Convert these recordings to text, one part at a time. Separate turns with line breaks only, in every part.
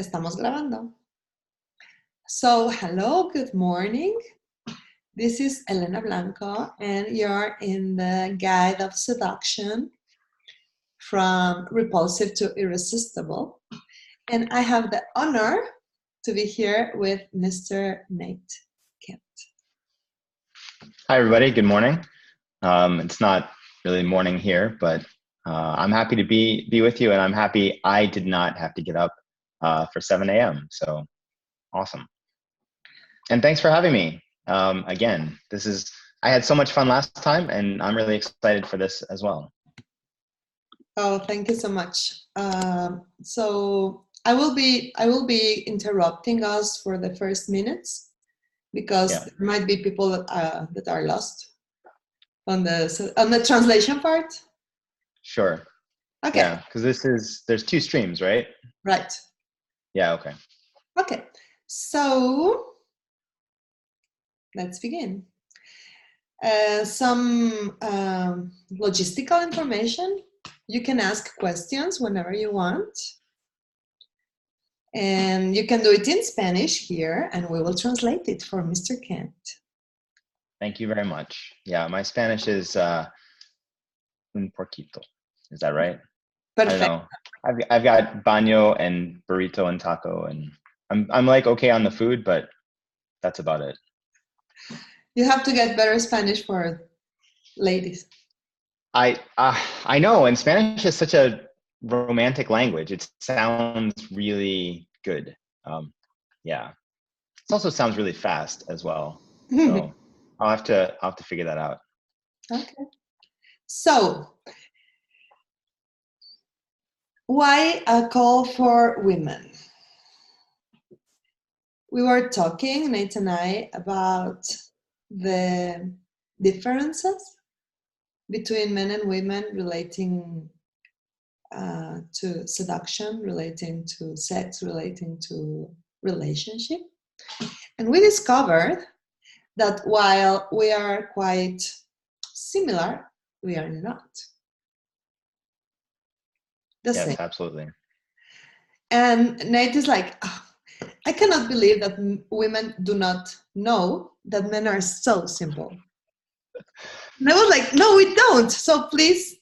Estamos grabando. So, hello, good morning. This is Elena Blanco, and you're in the Guide of Seduction from Repulsive to Irresistible. And I have the honor to be here with Mr. Nate Kent.
Hi, everybody. Good morning. It's not really morning here, but I'm happy to be with you, and I'm happy I did not have to get up for 7 a.m. So awesome. And thanks for having me again. I had so much fun last time, and I'm really excited for this as well.
Oh, thank you so much. So I will be interrupting us for the first minutes because there might be people that are lost on the translation part.
Sure.
Okay.
Yeah, because there's two streams, right?
Right.
Yeah. Okay.
Okay. So let's begin. Some logistical information. You can ask questions whenever you want. And you can do it in Spanish here, and we will translate it for Mr. Kent.
Thank you very much. Yeah, my Spanish is un poquito. Is that right?
Perfect.
I don't know. I've got baño and burrito and taco, and I'm like okay on the food, but that's about it.
You have to get better Spanish for ladies.
I know, and Spanish is such a romantic language. It sounds really good. Yeah, it also sounds really fast as well. So I'll have to figure that out.
Okay. So, why a call for women? We were talking, Nate and I, about the differences between men and women relating to seduction, relating to sex, relating to relationship. And we discovered that while we are quite similar, we are not the same.
Yes, absolutely.
And Nate is like, oh, I cannot believe that women do not know that men are so simple. And I was like, no, we don't. So please,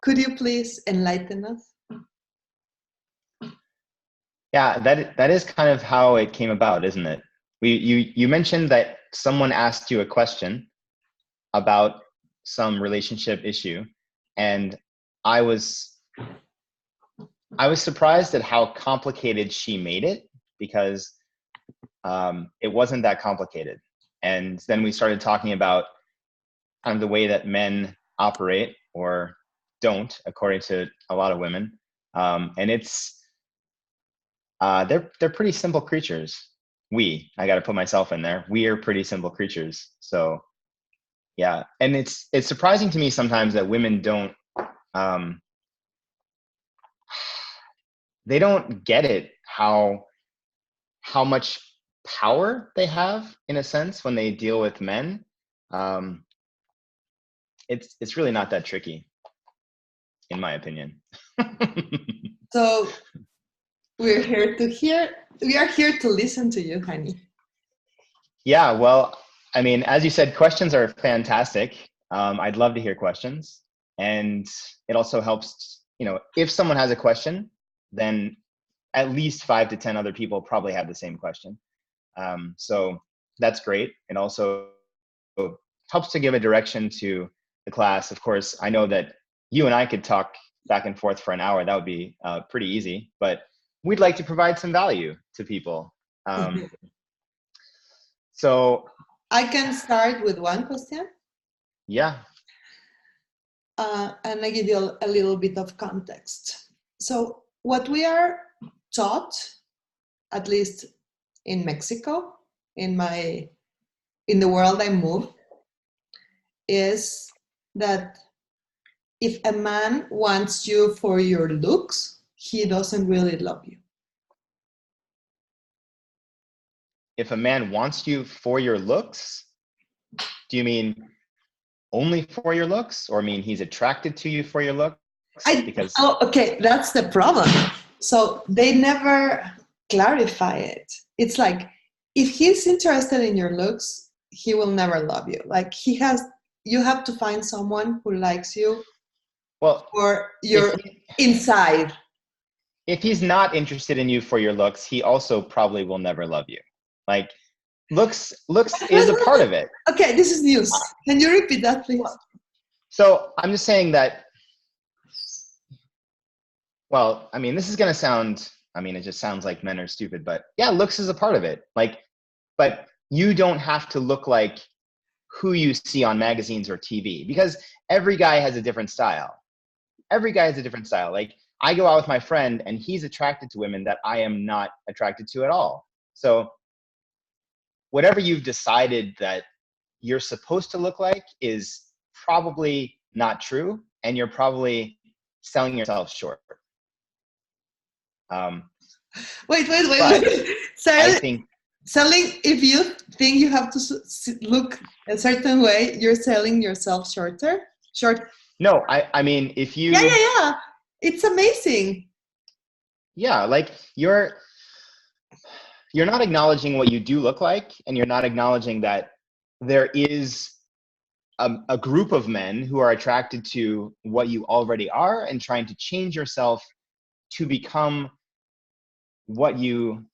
could you please enlighten us?
Yeah, that is kind of how it came about, isn't it? You mentioned that someone asked you a question about some relationship issue, and I was surprised at how complicated she made it, because it wasn't that complicated. And then we started talking about kind of the way that men operate or don't, according to a lot of women. And it's they're pretty simple creatures. I got to put myself in there. We are pretty simple creatures. So yeah, and it's surprising to me sometimes that women don't they don't get it, how much power they have, in a sense, when they deal with men. It's really not that tricky, in my opinion.
So we are here to listen to you, honey.
Yeah, well, I mean, as you said, questions are fantastic. I'd love to hear questions. And it also helps, if someone has a question, then at least 5 to 10 other people probably have the same question. So that's great. It also helps to give a direction to the class. Of course, I know that you and I could talk back and forth for an hour. That would be pretty easy, but we'd like to provide some value to people. So
I can start with one question.
Yeah.
And I give you a little bit of context. So what we are taught, at least in Mexico, in the world I move, is that if a man wants you for your looks, he doesn't really love you.
If a man wants you for your looks, do you mean only for your looks, or mean he's attracted to you for your looks?
Okay, that's the problem. So they never clarify it. It's like, if he's interested in your looks, he will never love you. Like, you have to find someone who likes you
Well,
for your inside.
if he's not interested in you for your looks, he also probably will never love you. Like, looks is a part of it.
Okay, this is news. Can you repeat that, please?
So I'm just saying that, well, I mean, this is going to sound, I mean, it just sounds like men are stupid, but yeah, looks is a part of it. Like, but you don't have to look like who you see on magazines or TV, because every guy has a different style. Every guy has a different style. Like, I go out with my friend and he's attracted to women that I am not attracted to at all. So whatever you've decided that you're supposed to look like is probably not true, and you're probably selling yourself short.
Wait.
I think
selling, if you think you have to look a certain way, you're selling yourself short.
No, I mean, if you...
Yeah. It's amazing.
Yeah, like you're not acknowledging what you do look like, and you're not acknowledging that there is a group of men who are attracted to what you already are and trying to change yourself to become what you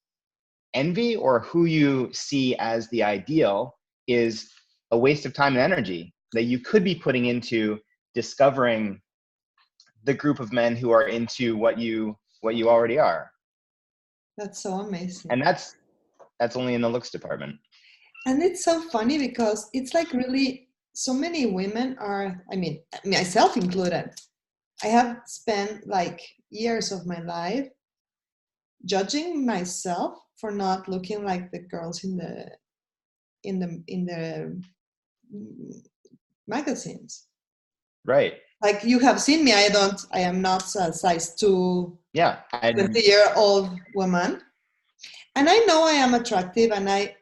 envy or who you see as the ideal is a waste of time and energy that you could be putting into discovering the group of men who are into what you already are.
That's so amazing.
And that's only in the looks department.
And it's so funny because it's like, really, so many women are, I mean, myself included, I have spent like years of my life judging myself for not looking like the girls in the magazines.
Right.
Like, you have seen me, I am not a size 2,
yeah,
20-year-old woman. And I know I am attractive, and I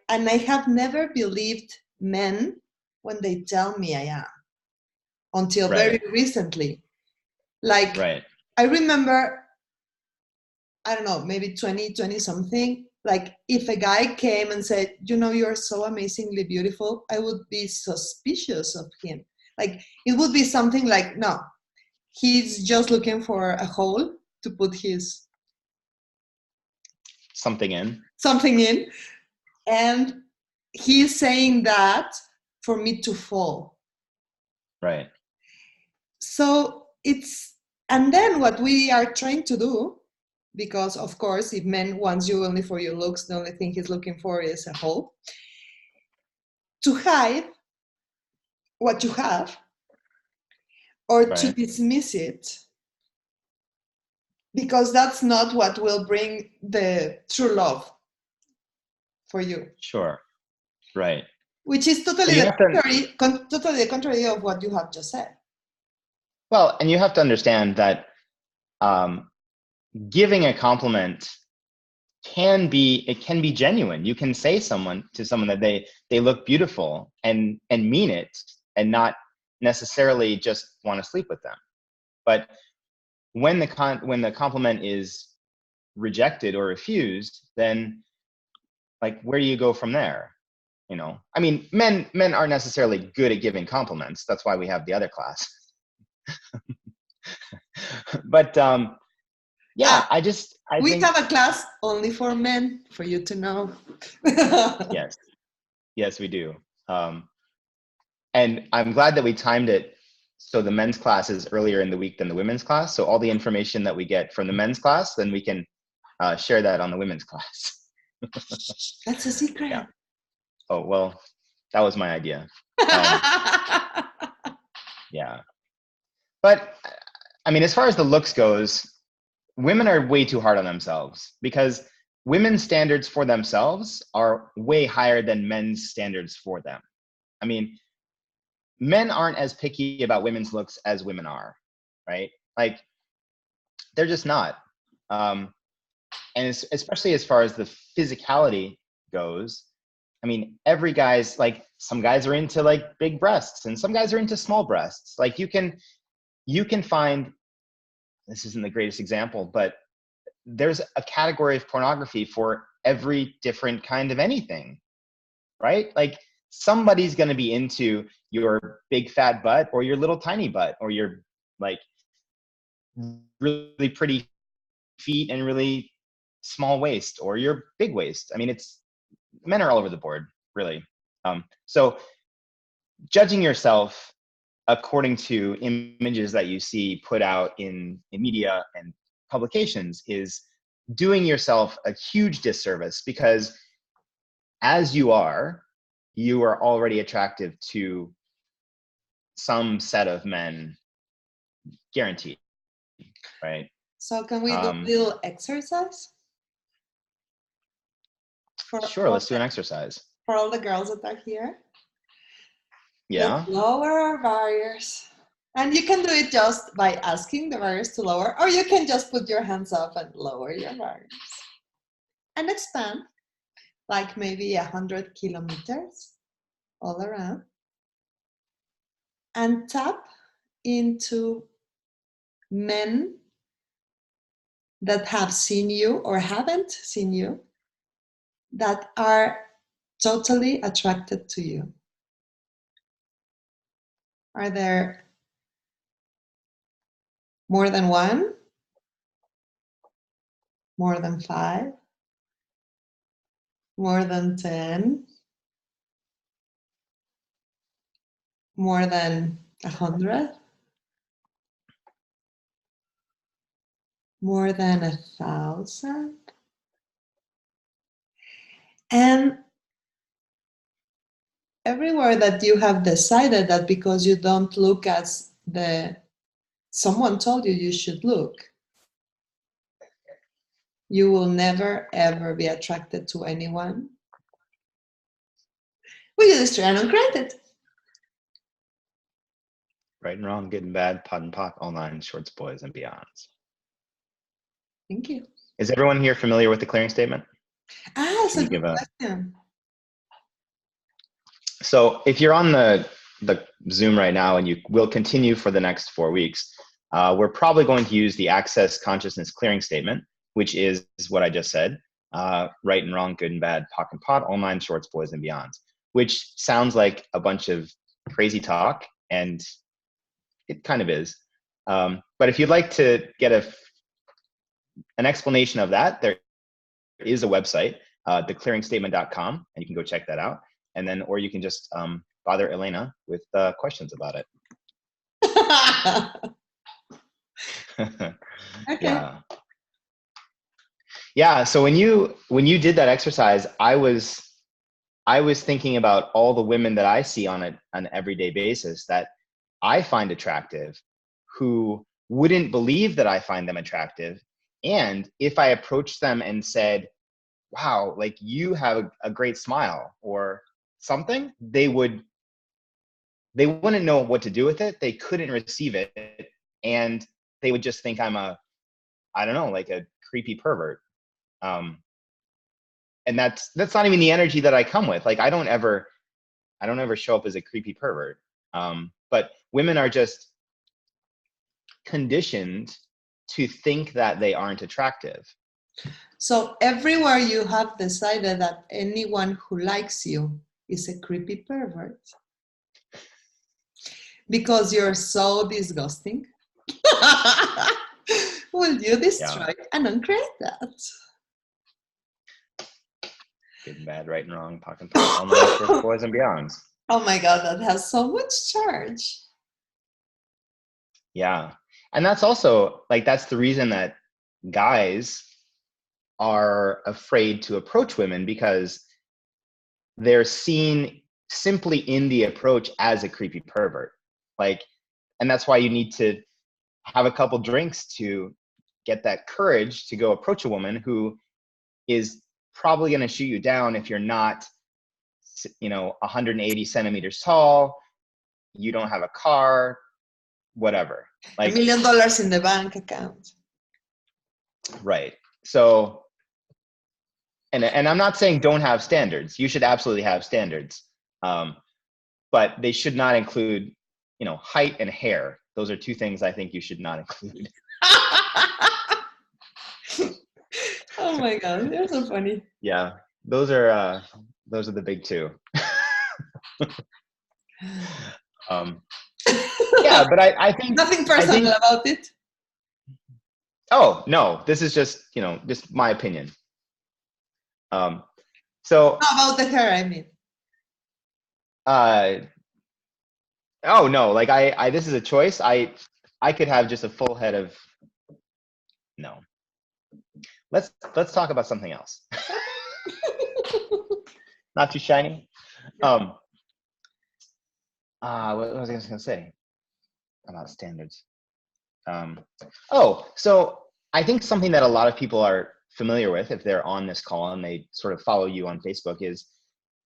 have never believed men when they tell me I am, until very recently. Like, I remember, I don't know, maybe 20 something, like, if a guy came and said, you're so amazingly beautiful, I would be suspicious of him. Like, it would be something like, no, he's just looking for a hole to put his something in, and he's saying that for me to fall.
Right.
So and then what we are trying to do, because of course, if men wants you only for your looks, the only thing he's looking for is a hole, to hide what you have, or to dismiss it, because that's not what will bring the true love for you.
Sure. Right.
Which is totally the contrary of what you have just said.
Well, and you have to understand that giving a compliment can be genuine. You can say to someone that they look beautiful and mean it, and not necessarily just want to sleep with them. But when the compliment is rejected or refused, then like, where do you go from there? I mean, men aren't necessarily good at giving compliments. That's why we have the other class. But yeah, I think
have a class only for men, for you to know.
Yes, we do. And I'm glad that we timed it so the men's class is earlier in the week than the women's class. So all the information that we get from the men's class, then we can share that on the women's class.
That's a secret.
Yeah. Oh, well, that was my idea. Yeah. But I mean, as far as the looks goes, women are way too hard on themselves, because women's standards for themselves are way higher than men's standards for them. I mean, men aren't as picky about women's looks as women are, right? Like, they're just not. And especially as far as the physicality goes, I mean, every guy's like, some guys are into like big breasts, and some guys are into small breasts. Like, you can find, this isn't the greatest example, but there's a category of pornography for every different kind of anything, right? Like somebody's going to be into your big fat butt or your little tiny butt or your like really pretty feet and really small waist or your big waist. I mean, men are all over the board, really. So judging yourself according to images that you see put out in media and publications is doing yourself a huge disservice, because as you are already attractive to some set of men, guaranteed, right?
So can we do a little exercise?
Sure, let's do an exercise.
For all the girls that are here.
Yeah.
Let's lower our barriers. And you can do it just by asking the barriers to lower, or you can just put your hands up and lower your barriers. And expand, like maybe 100 kilometers all around. And tap into men that have seen you or haven't seen you, that are totally attracted to you. Are there more than one? More than 5? More than 10? More than 100? More than 1,000? And everywhere that you have decided that because you don't look as someone told you you should look, you will never ever be attracted to anyone, will you destroy and uncreate it?
Right and wrong, good and bad, pot and pock, all nine, shorts, boys, and beyonds.
Thank you.
Is everyone here familiar with the clearing statement?
That's a good question.
So if you're on the Zoom right now, and you will continue for the next 4 weeks, we're probably going to use the Access Consciousness Clearing Statement, which is what I just said, right and wrong, good and bad, pock and pot, all nine, shorts, boys, and beyonds, which sounds like a bunch of crazy talk, and it kind of is. But if you'd like to get an explanation of that, there is a website, theclearingstatement.com, and you can go check that out. And then, or you can just bother Elena with questions about it.
Okay.
Yeah. So when you did that exercise, I was thinking about all the women that I see on an everyday basis that I find attractive, who wouldn't believe that I find them attractive. And if I approached them and said, wow, like you have a great smile or something, they wouldn't know what to do with it. They couldn't receive it. And they would just think I'm I don't know, like a creepy pervert. And that's not even the energy that I come with. Like I don't ever show up as a creepy pervert. But women are just conditioned to think that they aren't attractive.
So everywhere you have decided that anyone who likes you is a creepy pervert because you're so disgusting. Will you destroy and uncreate that?
Good and bad, right and wrong, pock and pot, all nine, shorts, boys, and beyonds.
Oh my God, that has so much charge.
Yeah. And that's also, like, that's the reason that guys are afraid to approach women, because they're seen simply in the approach as a creepy pervert. Like, and that's why you need to have a couple drinks to get that courage to go approach a woman who is probably going to shoot you down if you're not, 180 centimeters tall, you don't have a car, whatever. Like
$1 million in the bank account.
Right. So, and I'm not saying don't have standards. You should absolutely have standards. But they should not include, height and hair. Those are two things I think you should not include.
Oh my God, you're so funny.
Yeah, those are the big two. Yeah, but I think
Nothing personal about it.
Oh no, this is just just my opinion. So
How about the hair? I mean.
Oh no, like I this is a choice. I could have just a full head of no. Let's talk about something else. Not too shiny. What was I gonna say about standards? So I think something that a lot of people are familiar with if they're on this call and they sort of follow you on Facebook is,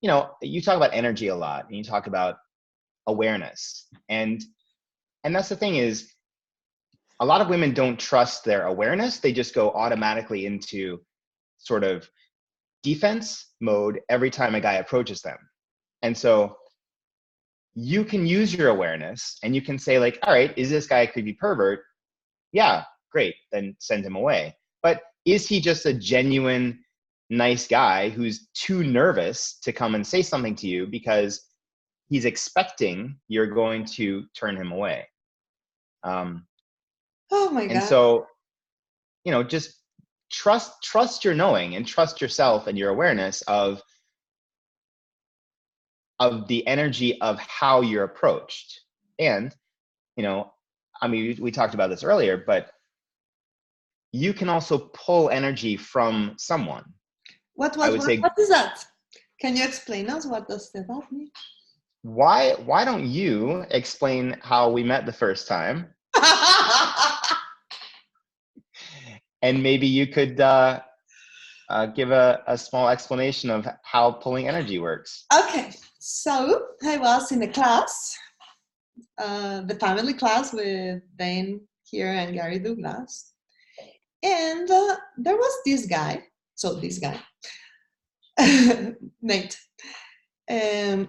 you talk about energy a lot and you talk about awareness. And that's the thing is, a lot of women don't trust their awareness. They just go automatically into sort of defense mode every time a guy approaches them. And so you can use your awareness and you can say like, all right, is this guy a creepy pervert? Yeah, great, then send him away. But is he just a genuine nice guy who's too nervous to come and say something to you because he's expecting you're going to turn him away?
Oh my
And
God.
so, just trust your knowing and trust yourself and your awareness of the energy of how you're approached. And, I mean, we talked about this earlier, but you can also pull energy from someone.
What
say,
what is that? Can you explain us what does that mean?
Why don't you explain how we met the first time? And maybe you could give a small explanation of how pulling energy works.
Okay, so I was in a class, the family class with Dane here and Gary Douglas. And there was this guy, Nate.
And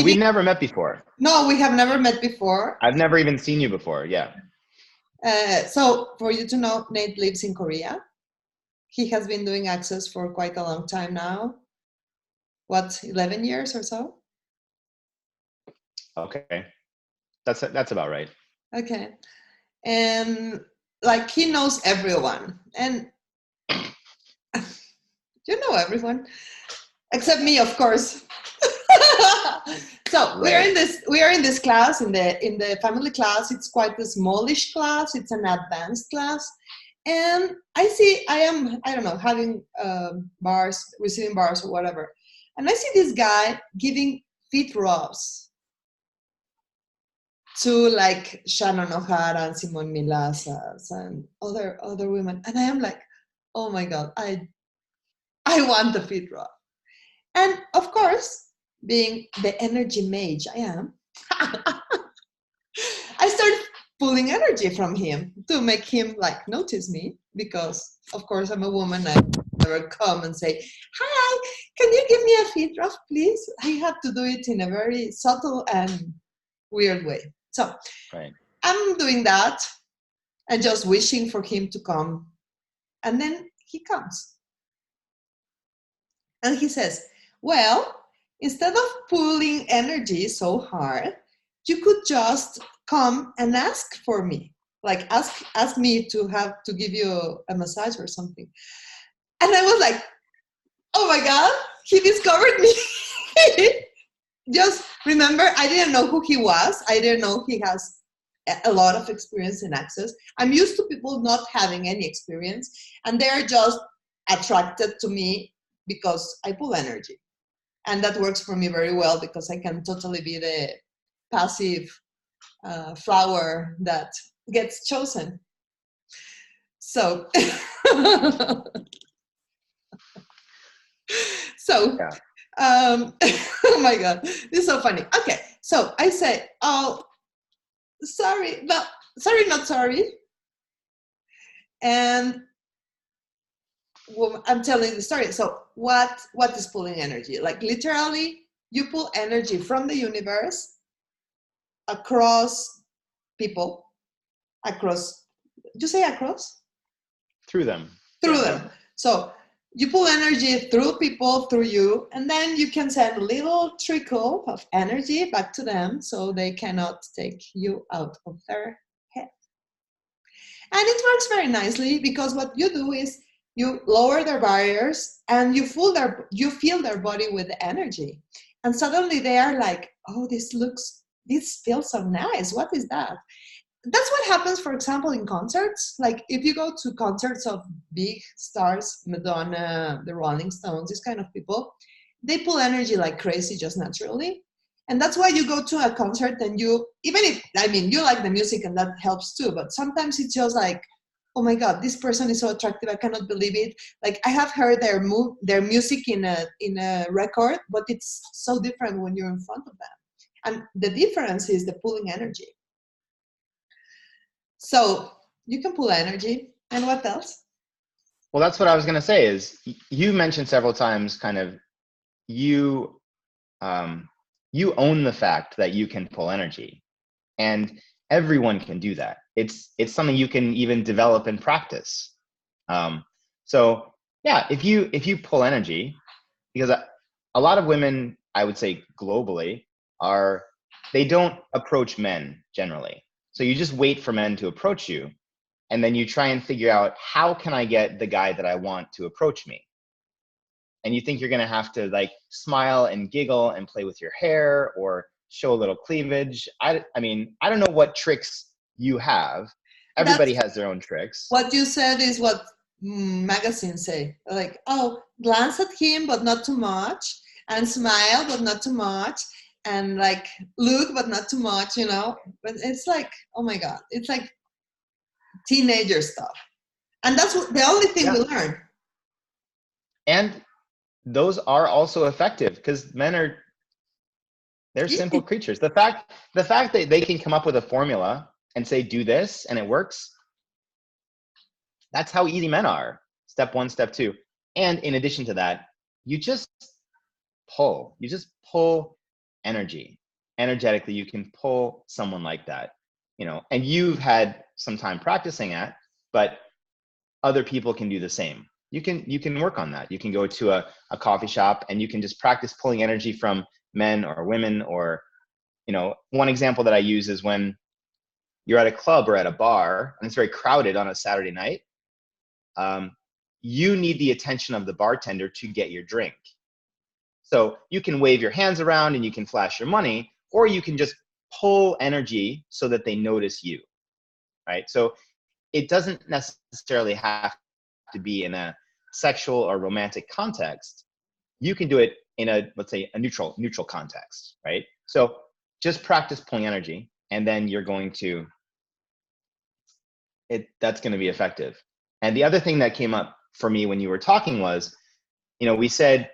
we've never met before.
No, we have never met before.
I've never even seen you before, yeah.
So for you to know, Nate lives in Korea. He has been doing Access for quite a long time now. What, 11 years or so?
Okay, that's about right.
Okay. And like he knows everyone, and you know everyone except me, of course. So
right.
we are in this class, in the family class. It's quite a smallish class. It's an advanced class, and I don't know, having bars, receiving bars or whatever, and I see this guy giving feet rubs to like Shannon O'Hara and Simone Milazas and other women, and I am like, oh my God, I want the feet rub. And of course, being the energy mage I am, I started pulling energy from him to make him like notice me, because of course I'm a woman. I never come and say, hi, can you give me a feed rub, please? I have to do it in a very subtle and weird way. So
right.
I'm doing that and just wishing for him to come. And then he comes. And he says, well, instead of pulling energy so hard, you could just come and ask for me. Like ask me to give you a massage or something. And I was like, oh my God, he discovered me. Just remember, I didn't know who he was. I didn't know he has a lot of experience in Access. I'm used to people not having any experience, and they're just attracted to me because I pull energy. And that works for me very well, because I can totally be the passive flower that gets chosen. So,
Yeah.
Oh my God, this is so funny. Okay, so I say, oh, sorry, but sorry, not sorry. And I'm telling the story. So what is pulling energy? Like literally, you pull energy from the universe across people, across, you say across?
Through them.
through them. So you pull energy through people, through you, and then you can send a little trickle of energy back to them so they cannot take you out of their head. And it works very nicely because what you do is you lower their barriers and you feel their body with energy. And suddenly they are like, oh, this feels so nice. What is that? That's what happens, for example, in concerts. Like if you go to concerts of big stars, Madonna, the Rolling Stones, these kind of people, they pull energy like crazy just naturally. And that's why you go to a concert and you like the music and that helps too, but sometimes it's just like, oh my God, this person is so attractive, I cannot believe it. Like I have heard their music in a record, but it's so different when you're in front of them. And the difference is the pulling energy. So you can pull energy. And what else?
Well, that's what I was going to say is you mentioned several times kind of you own the fact that you can pull energy, and everyone can do that. It's something you can even develop and practice. So yeah, if you pull energy, because a lot of women, I would say globally, they don't approach men generally. So you just wait for men to approach you, and then you try and figure out, how can I get the guy that I want to approach me? And you think you're going to have to like smile and giggle and play with your hair or show a little cleavage. I mean, I don't know what tricks you have. Everybody has their own tricks.
What you said is what magazines say. Like, oh, glance at him, but not too much, and smile, but not too much, and like look, but not too much, you know. But it's like, oh my God, it's like teenager stuff. And that's the only thing we learn.
And those are also effective because they're simple creatures. The fact that they can come up with a formula and say, do this, and it works, that's how easy men are. Step 1, step 2. And in addition to that, you just pull energy. Energetically, you can pull someone like that, you know, and you've had some time practicing at, but other people can do the same. You can work on that. You can go to a coffee shop and you can just practice pulling energy from men or women. Or, you know, one example that I use is when you're at a club or at a bar and it's very crowded on a Saturday night. You need the attention of the bartender to get your drink. So you can wave your hands around and you can flash your money, or you can just pull energy so that they notice you, right? So it doesn't necessarily have to be in a sexual or romantic context. You can do it in a, let's say, a neutral context, right? So just practice pulling energy, and then you're going to, that's going to be effective. And the other thing that came up for me when you were talking was, you know, we said,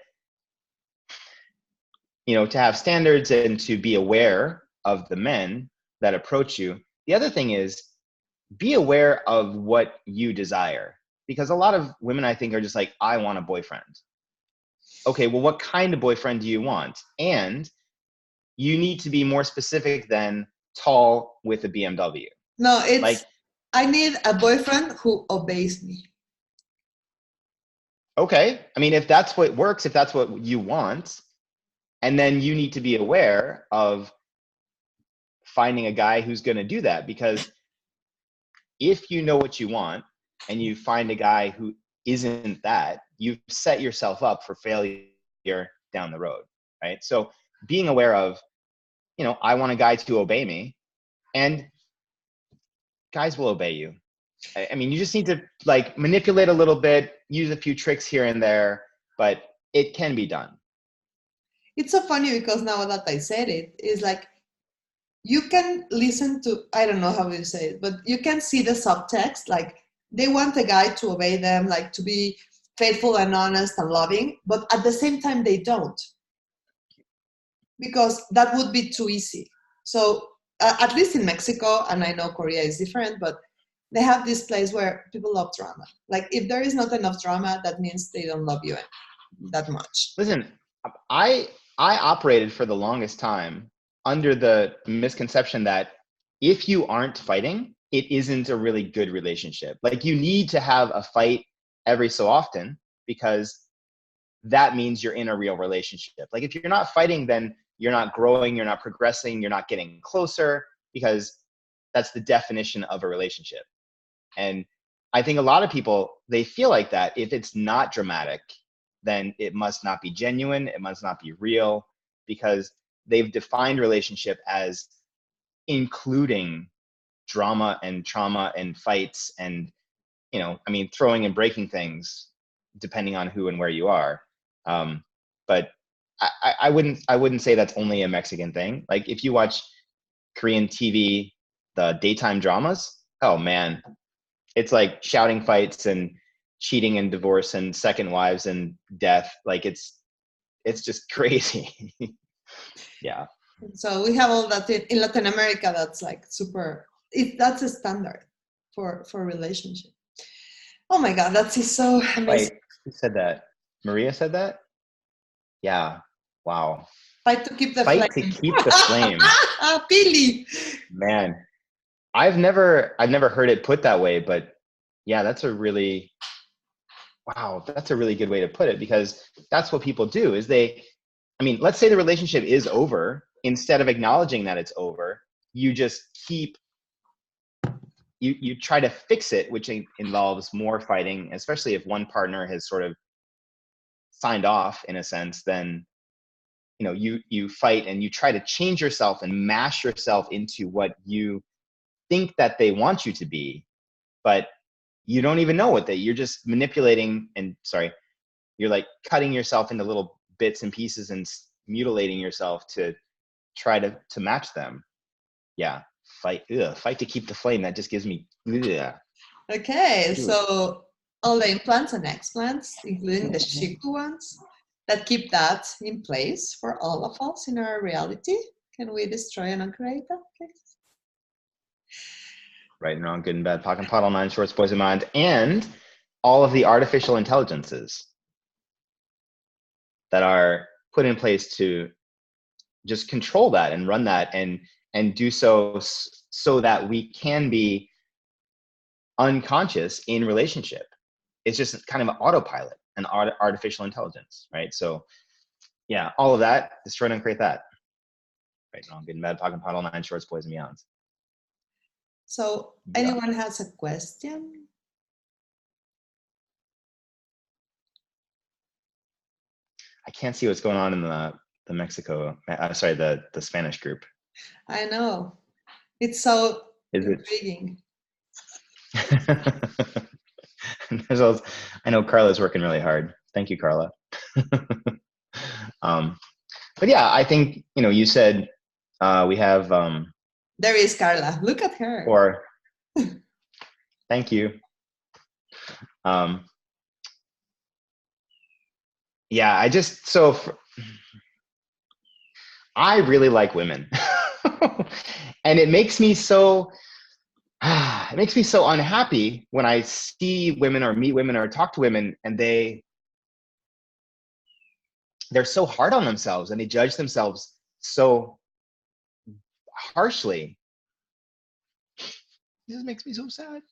you know, to have standards and to be aware of the men that approach you. The other thing is, be aware of what you desire, because a lot of women, I think, are just like, I want a boyfriend. Okay, well, what kind of boyfriend do you want? And you need to be more specific than tall with a BMW.
No, it's
like,
I need a boyfriend who obeys me.
Okay, I mean, if that's what works, if that's what you want, and then you need to be aware of finding a guy who's going to do that, because if you know what you want and you find a guy who isn't that, you've set yourself up for failure down the road, right? So being aware of, you know, I want a guy to obey me, and guys will obey you. I mean, you just need to like manipulate a little bit, use a few tricks here and there, but it can be done.
It's so funny because now that I said it, is like, you can listen to, I don't know how you say it, but you can see the subtext. Like they want a guy to obey them, like to be faithful and honest and loving, but at the same time they don't, because that would be too easy. So at least in Mexico, and I know Korea is different, but they have this place where people love drama. Like if there is not enough drama, that means they don't love you that much.
Listen, I operated for the longest time under the misconception that if you aren't fighting, it isn't a really good relationship. Like you need to have a fight every so often, because that means you're in a real relationship. Like if you're not fighting, then you're not growing, you're not progressing, you're not getting closer, because that's the definition of a relationship. And I think a lot of people, they feel like that if it's not dramatic, then it must not be genuine, it must not be real, because they've defined relationship as including drama and trauma and fights and, I mean, throwing and breaking things depending on who and where you are. But I wouldn't say that's only a Mexican thing. Like if you watch Korean TV, the daytime dramas, oh man, it's like shouting fights and cheating and divorce and second wives and death. Like it's just crazy. Yeah.
So we have all that in Latin America. That's like super. That's a standard for relationship. Oh my God, that is so amazing.
Wait, who said that? Maria said that? Yeah. Wow.
Fight to keep the
Fight
flame.
to keep the flame.
Pili.
Man, I've never heard it put that way, but yeah, that's a really good way to put it, because that's what people do is let's say the relationship is over. Instead of acknowledging that it's over, you just keep, you try to fix it, which involves more fighting, especially if one partner has sort of signed off in a sense. Then you fight and you try to change yourself and mash yourself into what you think that they want you to be, but you don't even know you're just manipulating and you're like cutting yourself into little bits and pieces and mutilating yourself to try to match them. Yeah. Fight to keep the flame. That just gives me, ugh.
Okay, so all the implants and explants, including the Shiku ones, that keep that in place for all of us in our reality. Can we destroy and uncreate that, please?
Right and wrong, good and bad, pock and puddle, nine shorts, boys and mind, and all of the artificial intelligences that are put in place to just control that and run that and do so that we can be unconscious in relationship. It's just kind of an autopilot, an artificial intelligence, right? So yeah, all of that, destroy and create that. Right, wrong, good and bad, pock and puddle, nine shorts, boys and beyonds.
So anyone has a question?
I can't see what's going on in the Mexico, the Spanish group.
I know. It's so intriguing.
I know Carla's working really hard. Thank you, Carla. But yeah, I think, you said we have...
there is Carla. Look at her.
Or thank you. Yeah, I really like women. And it makes me so unhappy when I see women or meet women or talk to women and they're so hard on themselves and they judge themselves so harshly. It just makes me so sad.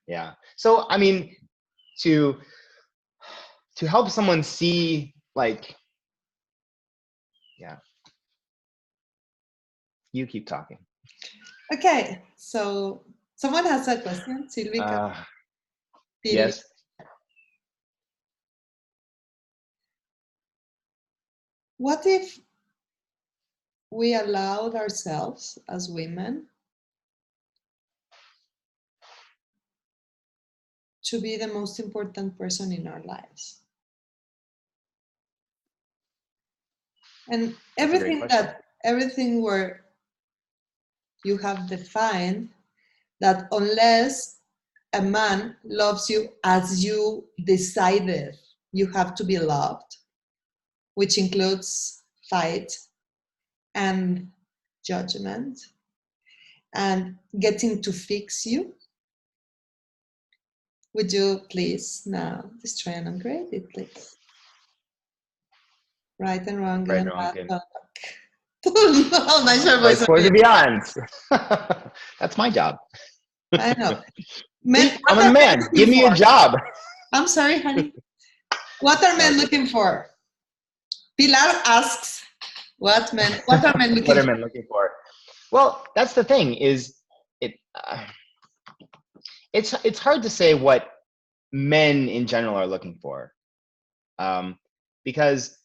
Yeah. So, I mean, to help someone see, like, yeah. You keep talking.
Okay. So someone has a question, Silvika.
Yes.
What if we allowed ourselves as women to be the most important person in our lives? And everything where you have defined that unless a man loves you as you decided you have to be loved, which includes fight and judgment and getting to fix you, would you please now destroy and upgrade it, please? Right and wrong, good and bad.
Boys and beyond. That's my job.
I know. Men,
See,
what
I'm a
are men
man. Give
looking
me a
for?
job.
I'm sorry, honey. What are
No,
men looking for? Pilar asks, what are men
what
looking
are
for?
men looking for? Well, that's the thing. Is it? It's hard to say what men in general are looking for, because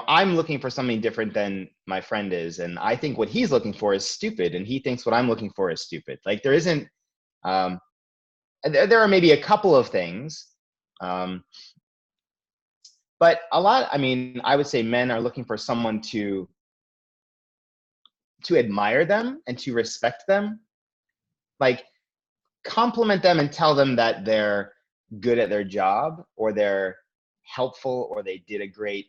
I'm looking for something different than my friend is, and I think what he's looking for is stupid, and he thinks what I'm looking for is stupid. Like there isn't. There are maybe a couple of things, but a lot. I mean, I would say men are looking for someone to admire them and to respect them, like compliment them and tell them that they're good at their job, or they're helpful, or they did a great.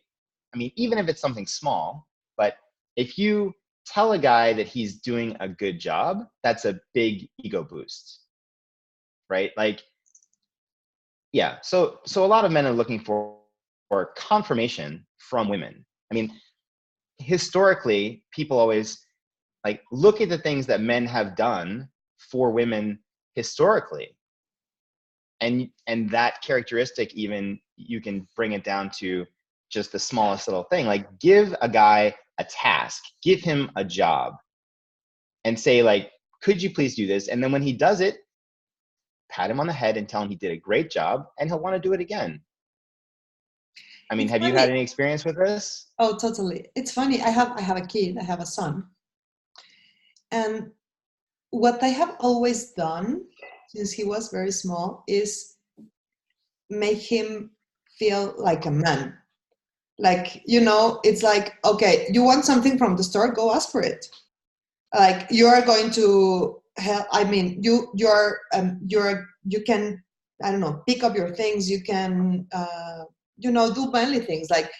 I mean, even if it's something small, but if you tell a guy that he's doing a good job, that's a big ego boost, right? Like, yeah. So a lot of men are looking for confirmation from women. I mean, historically, people always like look at the things that men have done for women historically, and that characteristic, even you can bring it down to just the smallest little thing. Like, give a guy a task, give him a job, and say, like, could you please do this? And then when he does it, pat him on the head and tell him he did a great job, and he'll want to do it again. I mean,
It's
have you had
funny.
any experience with this?
Oh, totally. It's funny. I have a kid. I have a son, and what I have always done since he was very small is make him feel like a man. Like, it's like, okay, you want something from the store, go ask for it. Like, you are going to help. I mean, you can, I don't know, pick up your things. You can, do manly things. Like,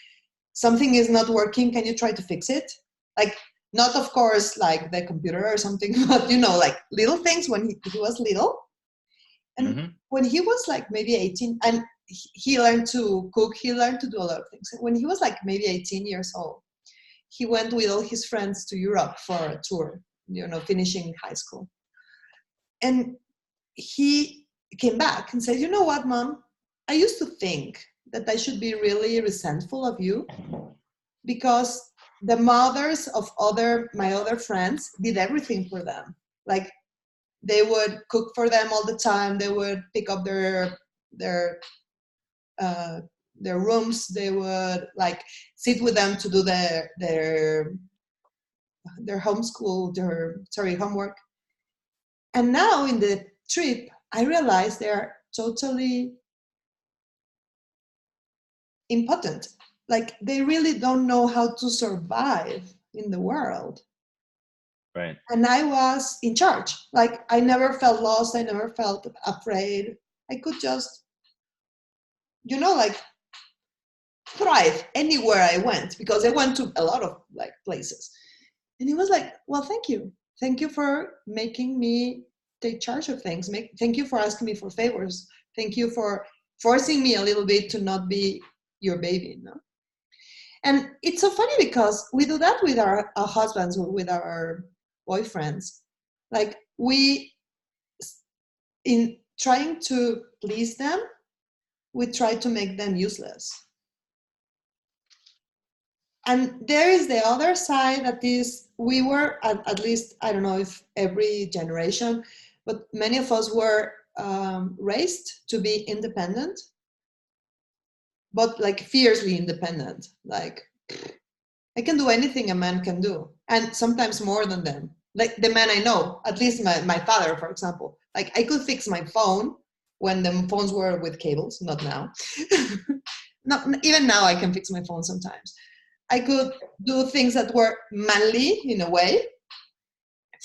something is not working, can you try to fix it? Like, not of course like the computer or something, but like little things when he was little. And
Mm-hmm.
when he was like maybe 18, and he learned to cook, he learned to do a lot of things. When he was like maybe 18 years old, he went with all his friends to Europe for a tour, finishing high school. And he came back and said, you know what, Mom? I used to think that I should be really resentful of you because the mothers of my other friends did everything for them. Like, they would cook for them all the time. They would pick up their uh, their rooms. They would like sit with them to do their homeschool, homework. And now in the trip, I realized they're totally impotent. Like, they really don't know how to survive in the world.
Right.
And I was in charge. Like, I never felt lost. I never felt afraid. I could just, like, thrive anywhere I went, because I went to a lot of like places. And he was like, well, thank you. Thank you for making me take charge of things. Thank you for asking me for favors. Thank you for forcing me a little bit to not be your baby. And it's so funny because we do that with our husbands, with our boyfriends. Like, we, in trying to please them, we try to make them useless. And there is the other side, that is, we were, at least, I don't know if every generation, but many of us were raised to be independent, but like fiercely independent. Like, I can do anything a man can do, and sometimes more than them. Like, the man I know, at least my father, for example, like, I could fix my phone when the phones were with cables, not now. Not even now, I can fix my phone sometimes. I could do things that were manly in a way,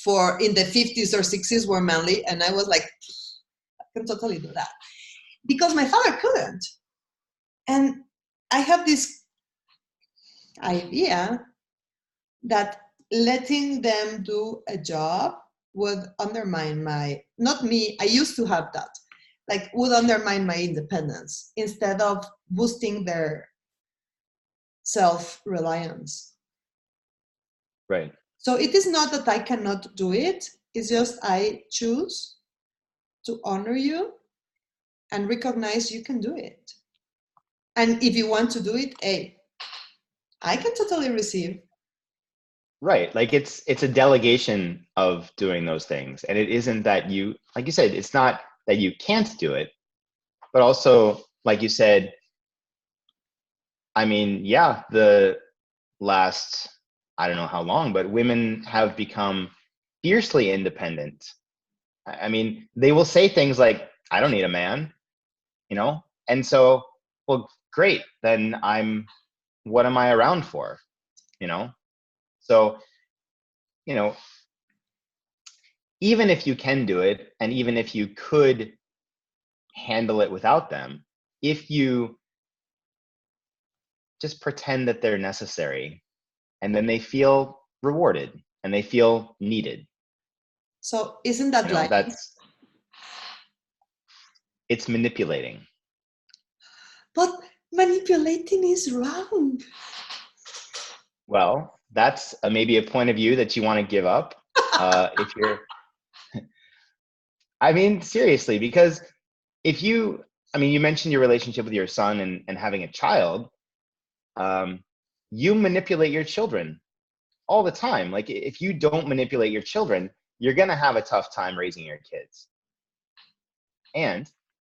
for in the 50s or 60s were manly, and I was like, I can totally do that, because my father couldn't. And I have this idea that letting them do a job would undermine not me, I used to have that, like, would undermine my independence instead of boosting their self-reliance.
Right.
So it is not that I cannot do it. It's just I choose to honor you and recognize you can do it. And if you want to do it, hey, I can totally receive.
Right. Like it's a delegation of doing those things. And it isn't that you, like you said, it's not that you can't do it, but also, like you said, I mean, yeah, the last, I don't know how long, but women have become fiercely independent. I mean, they will say things like, I don't need a man, you know? And so, well, great. Then what am I around for? You know? So, you know, even if you can do it, and even if you could handle it without them, if you just pretend that they're necessary, and then they feel rewarded and they feel needed.
So isn't that lying?
It's manipulating.
But manipulating is wrong.
Well, that's maybe a point of view that you want to give up. If you're, I mean, seriously, because you mentioned your relationship with your son and having a child. You manipulate your children all the time. Like if you don't manipulate your children, you're going to have a tough time raising your kids. And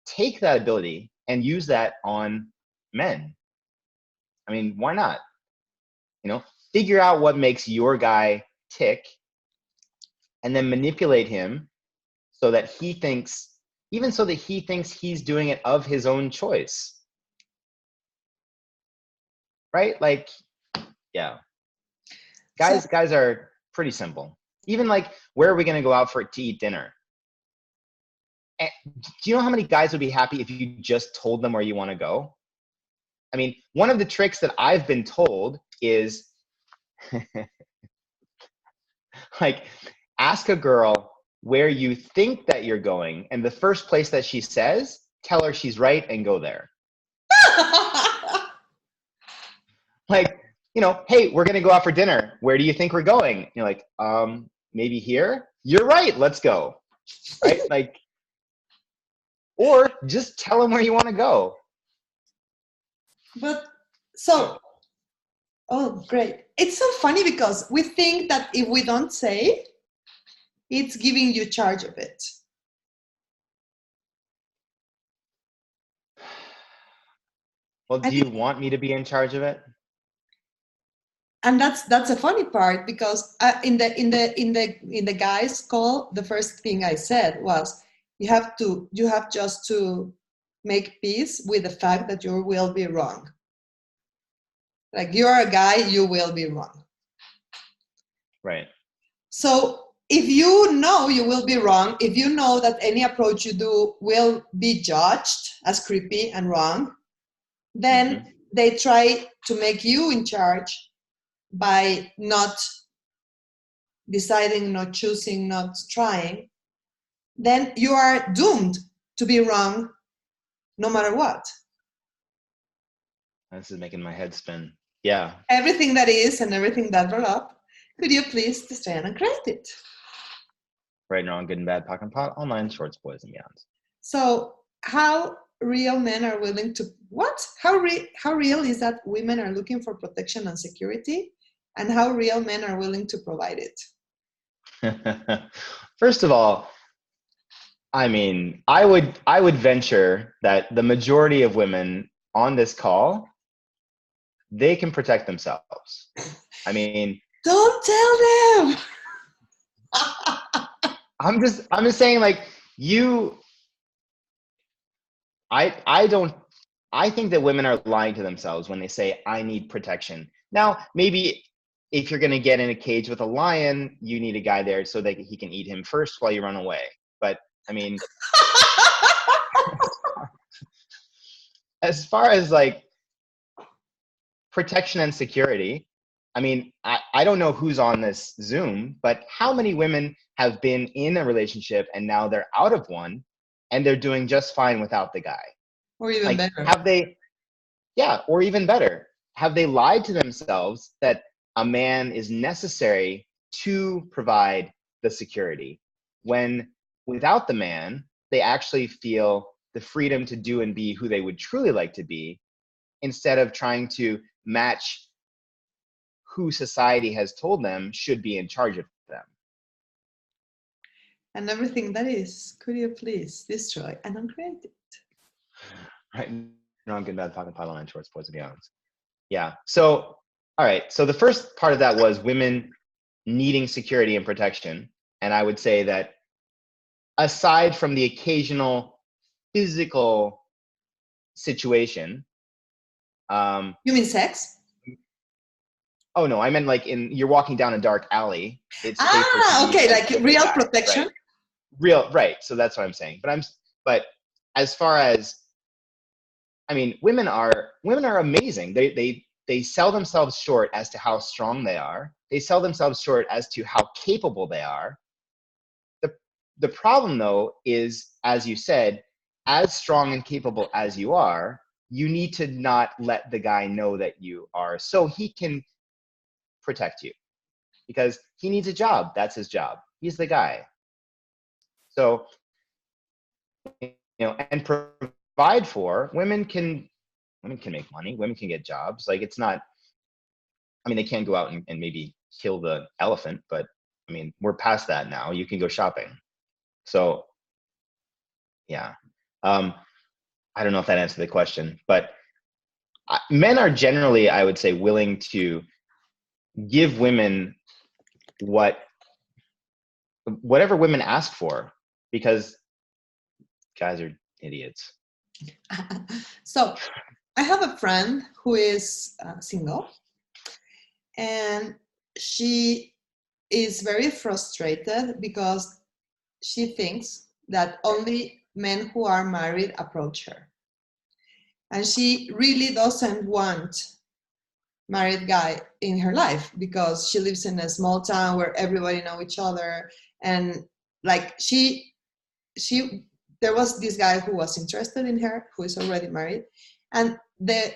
take that ability and use that on men. I mean, why not? You know, figure out what makes your guy tick and then manipulate him so that he thinks he's doing it of his own choice. Right? Like, yeah. Guys are pretty simple. Even like, where are we going to go out to eat dinner? And do you know how many guys would be happy if you just told them where you want to go? I mean, one of the tricks that I've been told is like, ask a girl where you think that you're going, and the first place that she says, tell her she's right and go there. Like, you know, hey, we're going to go out for dinner. Where do you think we're going? And you're like, maybe here. You're right. Let's go. Right? Like, or just tell them where you want to go.
But oh, great. It's so funny because we think that if we don't say, it's giving you charge of it.
Well, do you want me to be in charge of it?
And that's a funny part, because in the guys call, the first thing I said was, you have just to make peace with the fact that you will be wrong. Like, you're a guy, you will be wrong.
Right.
So if you know you will be wrong, if you know that any approach you do will be judged as creepy and wrong, then they try to make you in charge by not deciding, not choosing, not trying. Then you are doomed to be wrong no matter what.
This is making my head spin. Yeah.
Everything that is and everything that brought up, could you please stand and correct it?
Right and wrong, good and bad, POC and pot, online, shorts, boys, and beyonds.
So how real men are willing to, how real is that women are looking for protection and security, and how real men are willing to provide it?
First of all, I mean, I would venture that the majority of women on this call, they can protect themselves. I mean,
don't tell them.
I'm just saying, like, I think that women are lying to themselves when they say, I need protection. Now, maybe if you're going to get in a cage with a lion, you need a guy there so that he can eat him first while you run away. But I mean, as far as like protection and security, I mean, I don't know who's on this Zoom, but how many women have been in a relationship and now they're out of one and they're doing just fine without the guy?
Or even better.
Have they, yeah, or even better, have they lied to themselves that a man is necessary to provide the security? when without the man, they actually feel the freedom to do and be who they would truly like to be, instead of trying to match who society has told them should be in charge of them.
And everything that is, could you please destroy and uncreate it?
Right? Drunk and bad talking pile on shorts, boys and beyonds. Yeah. So, all right. So the first part of that was women needing security and protection. And I would say that aside from the occasional physical situation,
You mean sex?
oh no, I meant like you're walking down a dark alley. It's safer to be
okay, like
with a
real
guy,
protection.
right? Real, right. So that's what I'm saying. But as far as, I mean, women are amazing. They sell themselves short as to how strong they are. They sell themselves short as to how capable they are. The problem though is, as you said, as strong and capable as you are, you need to not let the guy know that you are, so he can protect you, because he needs a job. That's his job. He's the guy. So, and provide for women can make money. Women can get jobs. Like, it's not, I mean, they can't go out and maybe kill the elephant, but I mean, we're past that now. You can go shopping. So yeah. I don't know if that answered the question, but men are generally, I would say, willing to give women whatever women ask for, because guys are idiots.
So I have a friend who is single, and she is very frustrated because she thinks that only men who are married approach her. And she really doesn't want married guy in her life because she lives in a small town where everybody know each other. And like there was this guy who was interested in her, who is already married, and the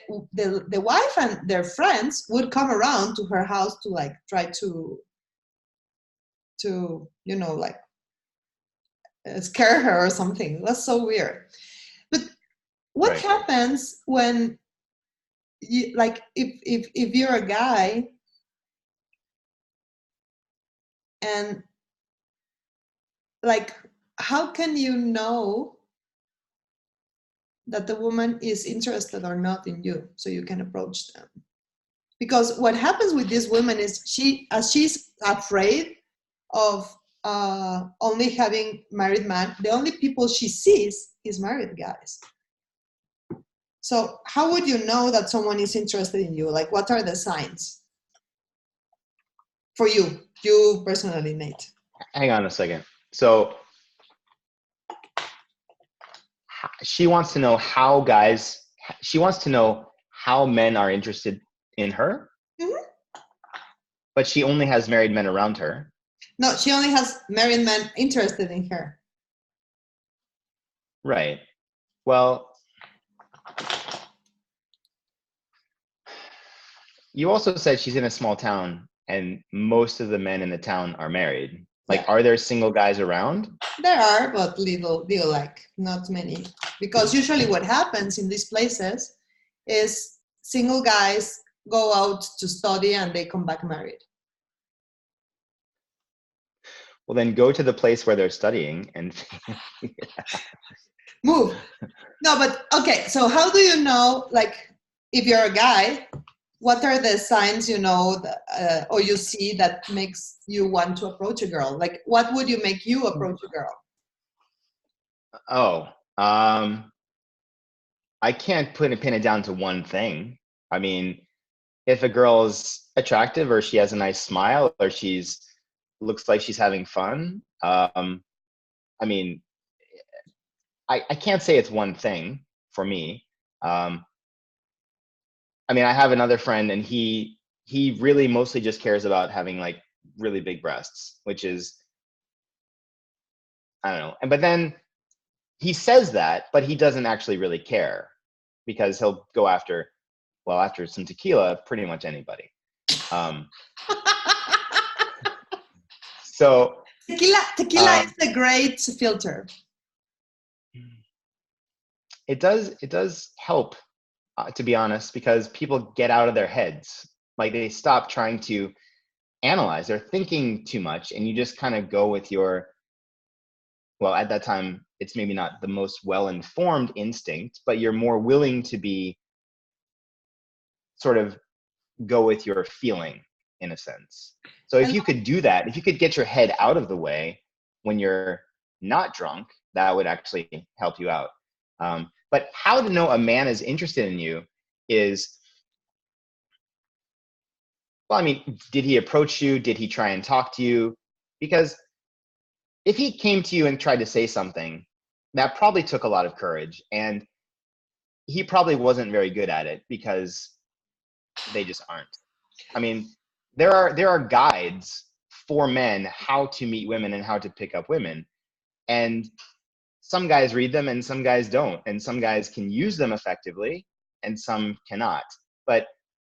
wife and their friends would come around to her house to like try to like scare her or something. That's so weird. But what
Right.
happens when you, like, if you're a guy and like, how can you know that the woman is interested or not in you so you can approach them? Because what happens with this woman is she's afraid of only having married men, the only people she sees is married guys. So how would you know that someone is interested in you? Like, what are the signs for you personally, Nate?
Hang on a second. So she wants to know she wants to know how men are interested in her,
Mm-hmm.
but she only has married men around her.
No, she only has married men interested in her.
Right. Well, you also said she's in a small town and most of the men in the town are married. Like,
Yeah.
are there single guys around?
There are, but little, like not many. Because usually what happens in these places is single guys go out to study and they come back married.
Well, then go to the place where they're studying and
Move. No, but okay, so how do you know, like, if you're a guy, what are the signs you know that, or you see that makes you want to approach a girl? Like, what would you make you approach a girl?
oh, I can't pin it down to one thing. I mean, if a girl is attractive or she has a nice smile or looks like she's having fun, I mean, I can't say it's one thing for me. I mean, I have another friend and he really mostly just cares about having like really big breasts, which is, I don't know. But then he says that, but he doesn't actually really care, because he'll go after some tequila, pretty much anybody. So
Tequila is a great filter.
It does help, to be honest, because people get out of their heads. Like they stop trying to analyze. They're thinking too much, and you just kind of go with your, well, at that time, it's maybe not the most well-informed instinct, but you're more willing to be sort of go with your feeling in a sense. So if you could do that, if you could get your head out of the way when you're not drunk, that would actually help you out. But how to know a man is interested in you is, well, I mean, did he approach you? Did he try and talk to you? Because if he came to you and tried to say something, that probably took a lot of courage, and he probably wasn't very good at it because they just aren't. I mean, there are guides for men how to meet women and how to pick up women, and some guys read them and some guys don't, and some guys can use them effectively and some cannot. But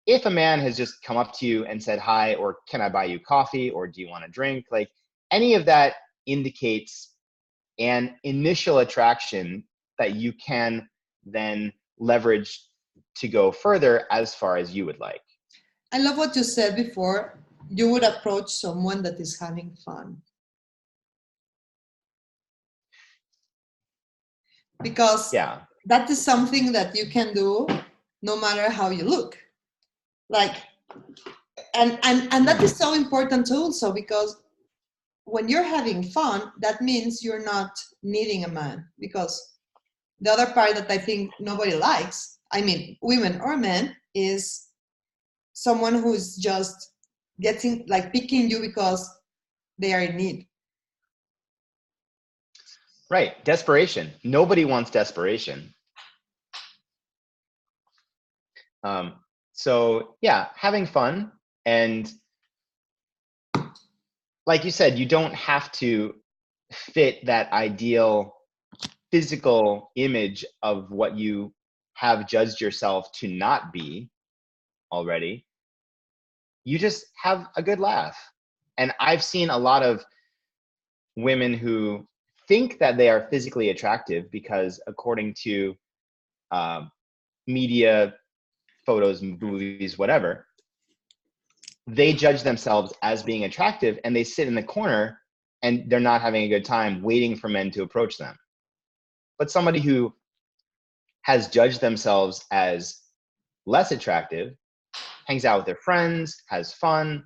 if a man has just come up to you and said hi, or can I buy you coffee, or do you want a drink, like any of that indicates an initial attraction that you can then leverage to go further as far as you would like.
I love what you said before. You would approach someone that is having fun. Because that is something that you can do no matter how you look. Like, and that is so important also, because when you're having fun, that means you're not needing a man. Because the other part that I think nobody likes, I mean, women or men, is someone who's just getting, like, picking you because they are in need.
Right. Desperation. Nobody wants desperation. So yeah, having fun. And like you said, you don't have to fit that ideal physical image of what you have judged yourself to not be already. You just have a good laugh. And I've seen a lot of women who think that they are physically attractive because, according to media, photos, movies, whatever, they judge themselves as being attractive, and they sit in the corner and they're not having a good time waiting for men to approach them. But somebody who has judged themselves as less attractive hangs out with their friends, has fun,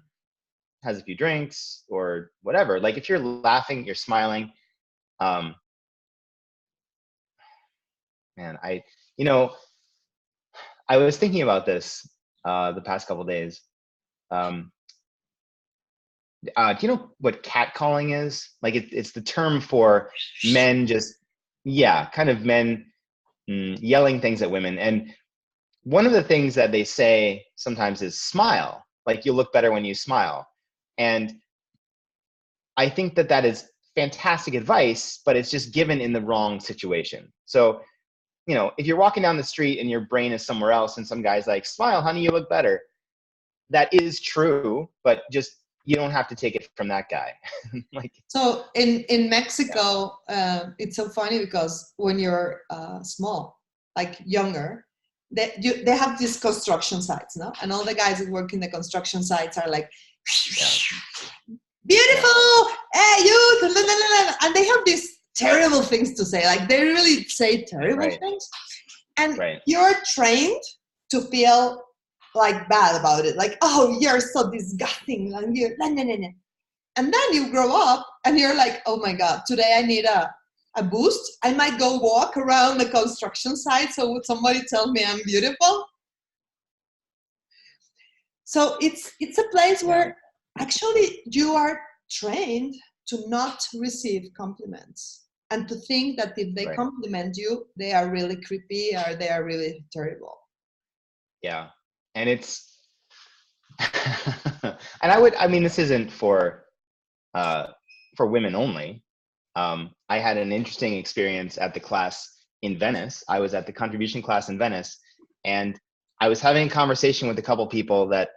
has a few drinks or whatever. Like if you're laughing, you're smiling. Man, I was thinking about this the past couple of days. Do you know what catcalling is? Like it's the term for men just, kind of men yelling things at women. And one of the things that they say sometimes is smile. Like you look better when you smile. And I think that is fantastic advice, but it's just given in the wrong situation. So, if you're walking down the street and your brain is somewhere else and some guy's like, smile, honey, you look better. That is true, but just, you don't have to take it from that guy.
So in Mexico, it's so funny because when you're small, like younger, they have these construction sites, no? And all the guys that work in the construction sites are like, beautiful, hey, you, and they have these terrible things to say. Like they really say terrible things. And you're trained to feel like bad about it. Like, oh, you're so disgusting. And you're, and then you grow up and you're like, oh my God, today I need a boost. I might go walk around the construction site so somebody tells me I'm beautiful. So it's a place where actually you are trained to not receive compliments and to think that if they compliment you, they are really creepy or they are really terrible.
Yeah. And it's, and this isn't for women only. I had an interesting experience at the class in Venice. I was at the contribution class in Venice, and I was having a conversation with a couple people that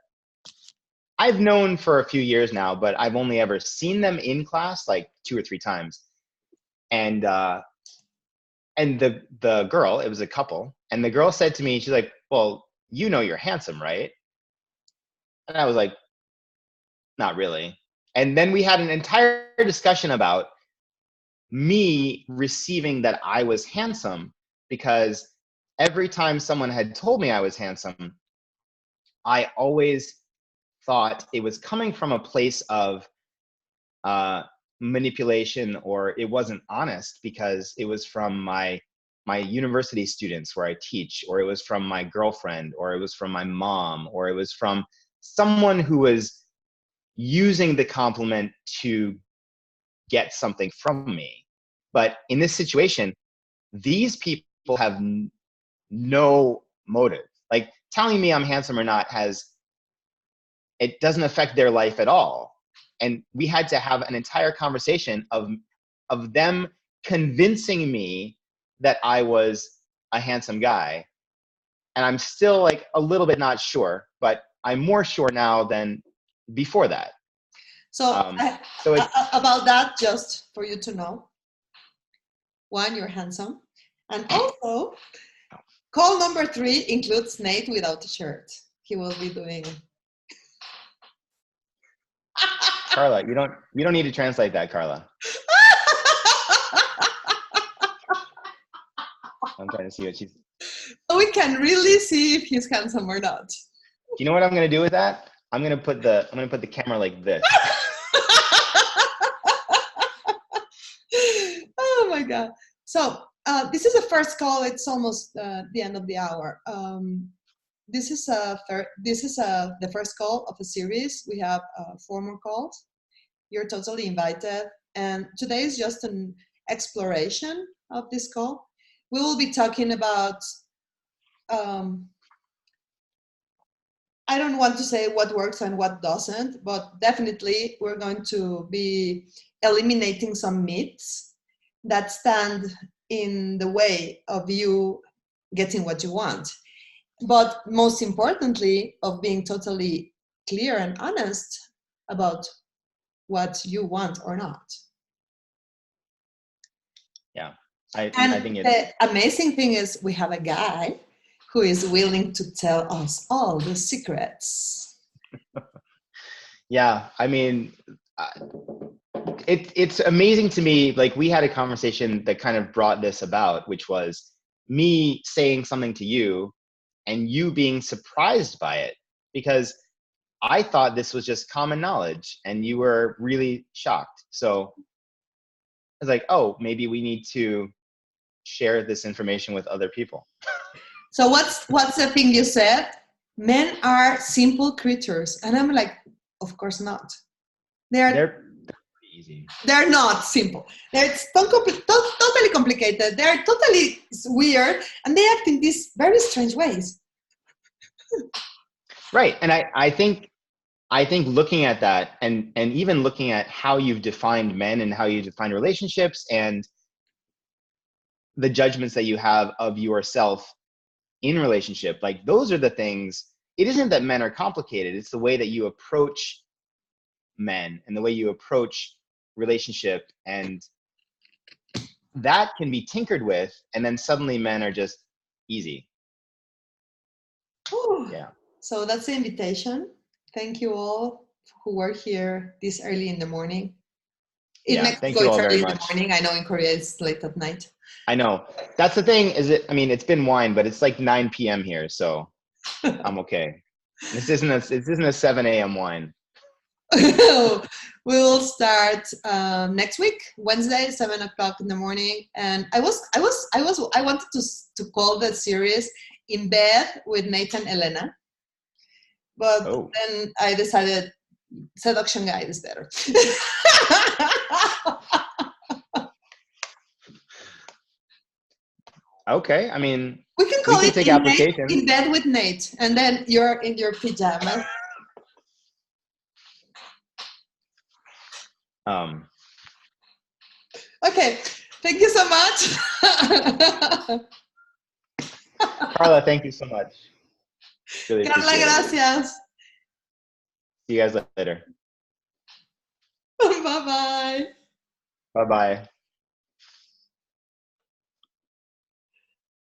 I've known for a few years now, but I've only ever seen them in class like 2 or 3 times. And the girl, it was a couple, and the girl said to me, she's like, well, you know you're handsome, right? And I was like, not really. And then we had an entire discussion about me receiving that I was handsome, because every time someone had told me I was handsome, I always thought it was coming from a place of manipulation, or it wasn't honest because it was from my university students where I teach, or it was from my girlfriend, or it was from my mom, or it was from someone who was using the compliment to get something from me. But in this situation, these people have no motive. Like, telling me I'm handsome or not it doesn't affect their life at all. And we had to have an entire conversation of them convincing me that I was a handsome guy. And I'm still like a little bit not sure, but I'm more sure now than before that.
So,
So
about that, just for you to know, one, you're handsome. And also, call number 3 includes Nate without a shirt. He will be doing...
Carla, you don't need to translate that, Carla. I'm trying to see what she's...
We can really see if he's handsome or not.
Do you know what I'm going to do with that? I'm going to put the camera like this.
Oh my God. So this is the first call. It's almost the end of the hour. This is the first call of a series. We have 4 more calls. You're totally invited. And today is just an exploration of this call. We will be talking about, I don't want to say what works and what doesn't, but definitely we're going to be eliminating some myths that stand in the way of you getting what you want. But most importantly, of being totally clear and honest about what you want or not.
Yeah, I think
the amazing thing is we have a guy who is willing to tell us all the secrets.
Yeah, I mean, it's amazing to me. Like, we had a conversation that kind of brought this about, which was me saying something to you and you being surprised by it, because I thought this was just common knowledge and you were really shocked. So I was like, oh, maybe we need to share this information with other people.
So what's the thing you said? Men are simple creatures. And I'm like, of course not. They're pretty easy. They're not simple. They're totally complicated. They're totally weird. And they act in these very strange ways.
Right. And I think looking at that and even looking at how you've defined men and how you define relationships and the judgments that you have of yourself in relationship, like, those are the things. It isn't that men are complicated. It's the way that you approach men and the way you approach relationship, and that can be tinkered with, and then suddenly men are just easy.
Whew.
Yeah.
So that's the invitation. Thank you all who were here this early in the morning. In Mexico,
thank you all
it's early
very
in
much.
the morning. I know in Korea it's late at night.
I know. That's the thing, is it? I mean, it's been wine, but it's like 9 p.m. here, so I'm okay. This isn't a 7 a.m. wine.
We will start next week, Wednesday, 7 o'clock in the morning. And I wanted to call the series In Bed with Nathan Elena, but then I decided Seduction Guide is better.
Okay, I mean,
we can call it
take applications.
In Bed with Nate, and then you're in your pajamas. Okay, thank you so much.
Carla, thank you so much. Really
Carla,
appreciate it.
gracias.
See you guys later.
Bye bye.
Bye bye.